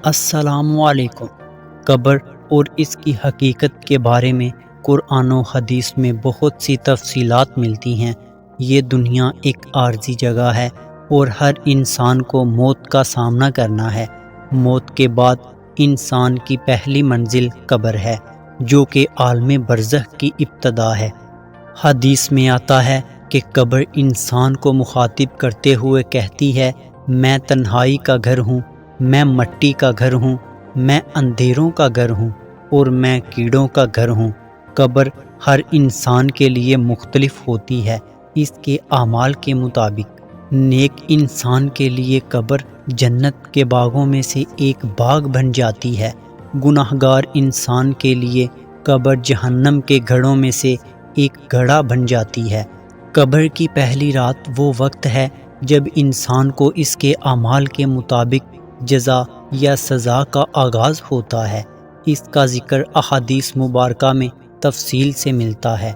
السلام علیکم۔ قبر اور اس کی حقیقت کے بارے میں قرآن و حدیث میں بہت سی تفصیلات ملتی ہیں۔ یہ دنیا ایک عارضی جگہ ہے اور ہر انسان کو موت کا سامنا کرنا ہے۔ موت کے بعد انسان کی پہلی منزل قبر ہے، جو کہ عالم برزخ کی ابتدا ہے۔ حدیث میں آتا ہے کہ قبر انسان کو مخاطب کرتے ہوئے کہتی ہے، میں تنہائی کا گھر ہوں، میں مٹی کا گھر ہوں، میں اندھیروں کا گھر ہوں اور میں کیڑوں کا گھر ہوں۔ قبر ہر انسان کے لیے مختلف ہوتی ہے، اس کے اعمال کے مطابق۔ نیک انسان کے لیے قبر جنت کے باغوں میں سے ایک باغ بن جاتی ہے۔ گناہگار انسان کے لیے قبر جہنم کے گڑھوں میں سے ایک گڑھا بن جاتی ہے۔ قبر کی پہلی رات وہ وقت ہے جب انسان کو اس کے اعمال کے مطابق جزا یا سزا کا آغاز ہوتا ہے۔ اس کا ذکر احادیث مبارکہ میں تفصیل سے ملتا ہے۔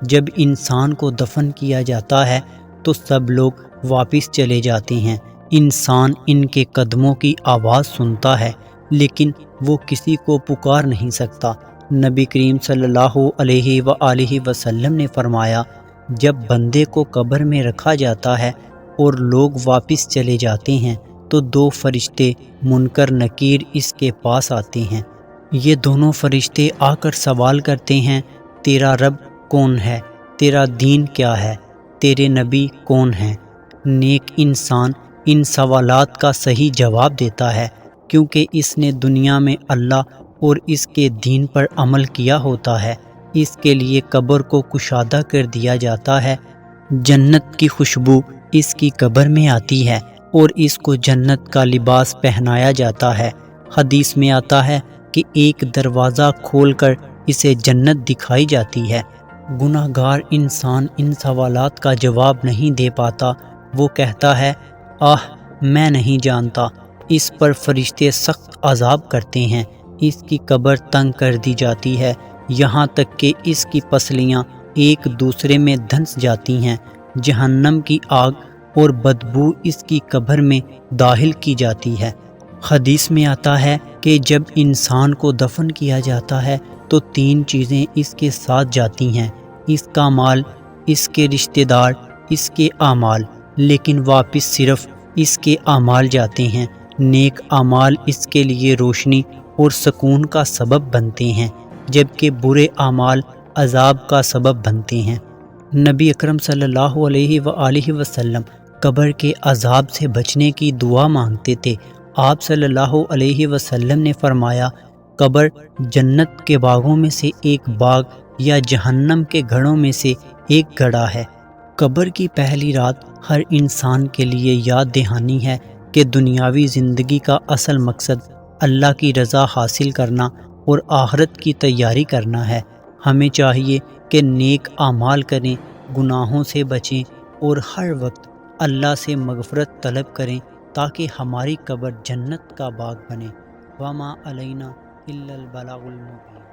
جب انسان کو دفن کیا جاتا ہے تو سب لوگ واپس چلے جاتے ہیں۔ انسان ان کے قدموں کی آواز سنتا ہے، لیکن وہ کسی کو پکار نہیں سکتا۔ نبی کریم صلی اللہ علیہ وآلہ وسلم نے فرمایا، جب بندے کو قبر میں رکھا جاتا ہے اور لوگ واپس چلے جاتے ہیں تو دو فرشتے منکر نکیر اس کے پاس آتے ہیں۔ یہ دونوں فرشتے آ کر سوال کرتے ہیں، تیرا رب کون ہے؟ تیرا دین کیا ہے؟ تیرے نبی کون ہیں؟ نیک انسان ان سوالات کا صحیح جواب دیتا ہے، کیونکہ اس نے دنیا میں اللہ اور اس کے دین پر عمل کیا ہوتا ہے۔ اس کے لیے قبر کو کشادہ کر دیا جاتا ہے۔ جنت کی خوشبو اس کی قبر میں آتی ہے اور اس کو جنت کا لباس پہنایا جاتا ہے۔ حدیث میں آتا ہے کہ ایک دروازہ کھول کر اسے جنت دکھائی جاتی ہے۔ گناہگار انسان ان سوالات کا جواب نہیں دے پاتا۔ وہ کہتا ہے، میں نہیں جانتا۔ اس پر فرشتے سخت عذاب کرتے ہیں۔ اس کی قبر تنگ کر دی جاتی ہے، یہاں تک کہ اس کی پسلیاں ایک دوسرے میں دھنس جاتی ہیں۔ جہنم کی آگ اور بدبو اس کی قبر میں داخل کی جاتی ہے۔ حدیث میں آتا ہے کہ جب انسان کو دفن کیا جاتا ہے تو تین چیزیں اس کے ساتھ جاتی ہیں، اس کا مال، اس کے رشتہ دار، اس کے اعمال، لیکن واپس صرف اس کے اعمال جاتے ہیں۔ نیک اعمال اس کے لیے روشنی اور سکون کا سبب بنتے ہیں، جبکہ برے اعمال عذاب کا سبب بنتے ہیں۔ نبی اکرم صلی اللہ علیہ وآلہ وسلم قبر کے عذاب سے بچنے کی دعا مانگتے تھے۔ آپ صلی اللہ علیہ وسلم نے فرمایا، قبر جنت کے باغوں میں سے ایک باغ یا جہنم کے گڑھوں میں سے ایک گڑھا ہے۔ قبر کی پہلی رات ہر انسان کے لیے یاد دہانی ہے کہ دنیاوی زندگی کا اصل مقصد اللہ کی رضا حاصل کرنا اور آخرت کی تیاری کرنا ہے۔ ہمیں چاہیے کہ نیک اعمال کریں، گناہوں سے بچیں اور ہر وقت اللہ سے مغفرت طلب کریں تاکہ ہماری قبر جنت کا باغ بنے۔ وما علینا الا البلاغ المبین۔